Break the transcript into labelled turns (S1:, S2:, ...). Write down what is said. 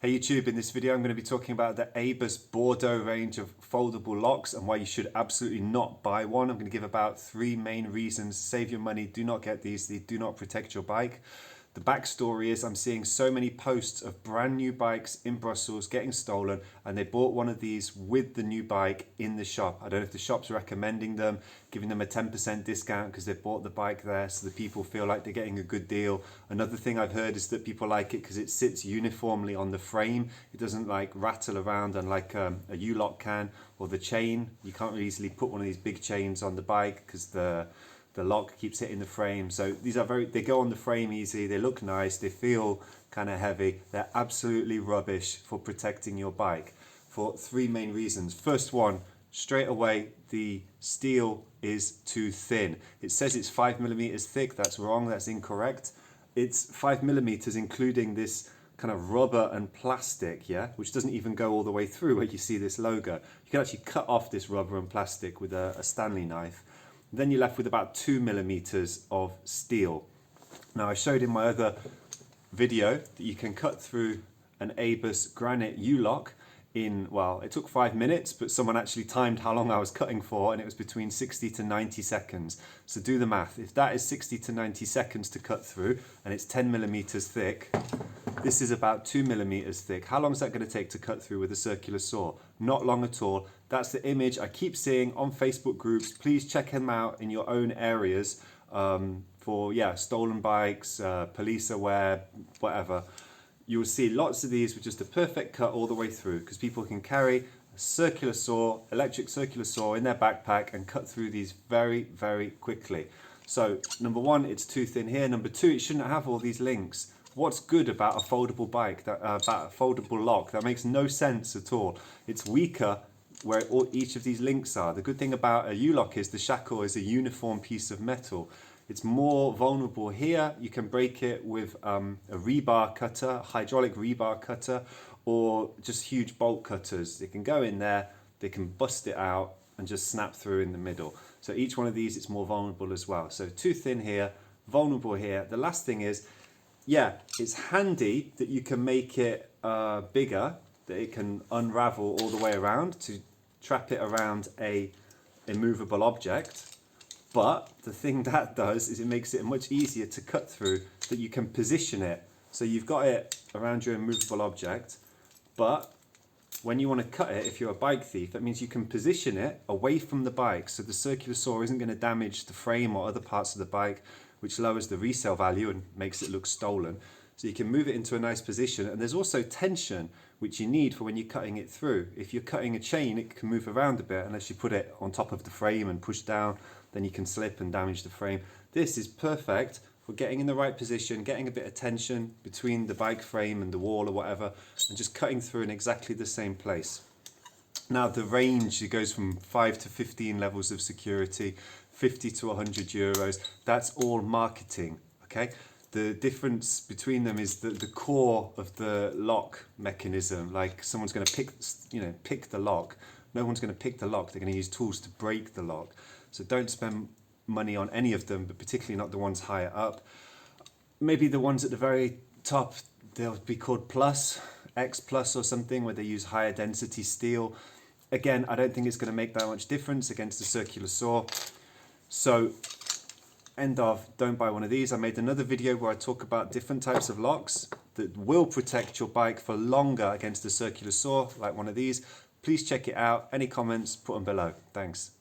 S1: Hey YouTube, in this video I'm going to be talking about the Bordo range of foldable locks and why you should absolutely not buy one. I'm going to give about 3 main reasons. Save your money, do not get these, they do not protect your bike. The backstory is I'm seeing so many posts of brand new bikes in Brussels getting stolen, and they bought one of these with the new bike in the shop. I don't know if the shop's recommending them, giving them a 10% discount because they bought the bike there, so the people feel like they're getting a good deal. Another thing I've heard is that people like it because it sits uniformly on the frame. It doesn't like rattle around unlike a U-lock can, or the chain. You can't really easily put one of these big chains on the bike because the lock keeps hitting the frame. So these are they go on the frame easy, they look nice, they feel kind of heavy. They're absolutely rubbish for protecting your bike for 3 main reasons. First one, straight away, the steel is too thin. It says it's 5mm thick, that's wrong, that's incorrect. It's 5mm including this kind of rubber and plastic, yeah, which doesn't even go all the way through where you see this logo. You can actually cut off this rubber and plastic with a Stanley knife. Then you're left with about 2mm of steel. Now I showed in my other video that you can cut through an Abus granite U-lock in, well, it took 5 minutes, but someone actually timed how long I was cutting for, and it was between 60 to 90 seconds. So do the math. If that is 60 to 90 seconds to cut through, and it's 10mm thick, this is about 2mm thick. How long is that going to take to cut through with a circular saw? Not long at all. That's the image I keep seeing on Facebook groups. Please check them out in your own areas for stolen bikes, police aware, whatever. You will see lots of these with just a perfect cut all the way through because people can carry a circular saw, electric circular saw in their backpack and cut through these very, very quickly. So number 1, it's too thin here. Number 2, it shouldn't have all these links. What's good about a foldable bike, about a foldable lock? That makes no sense at all. It's weaker where each of these links are. The good thing about a U-lock is the shackle is a uniform piece of metal. It's more vulnerable here. You can break it with a rebar cutter, hydraulic rebar cutter, or just huge bolt cutters. They can go in there, they can bust it out and just snap through in the middle. So each one of these, it's more vulnerable as well. So too thin here, vulnerable here. The last thing is, yeah, it's handy that you can make it bigger, that it can unravel all the way around to trap it around a immovable object. But the thing that does is it makes it much easier to cut through, that you can position it. So you've got it around your immovable object, but when you want to cut it, if you're a bike thief, that means you can position it away from the bike so the circular saw isn't going to damage the frame or other parts of the bike, which lowers the resale value and makes it look stolen. So you can move it into a nice position, and there's also tension which you need for when you're cutting it through. If you're cutting a chain, it can move around a bit unless you put it on top of the frame and push down, then you can slip and damage the frame. This is perfect for getting in the right position, getting a bit of tension between the bike frame and the wall or whatever, and just cutting through in exactly the same place. Now the range, it goes from 5 to 15 levels of security, 50 to 100 euros. That's all marketing, okay? The difference between them is the core of the lock mechanism. Like someone's going to pick the lock. No one's going to pick the lock. They're going to use tools to break the lock. So don't spend money on any of them, but particularly not the ones higher up. Maybe the ones at the very top, they'll be called Plus, X Plus or something, where they use higher density steel. Again, I don't think it's going to make that much difference against the circular saw. So end of, don't buy one of these. I made another video where I talk about different types of locks that will protect your bike for longer against the circular saw, like one of these. Please check it out. Any comments, put them below. Thanks.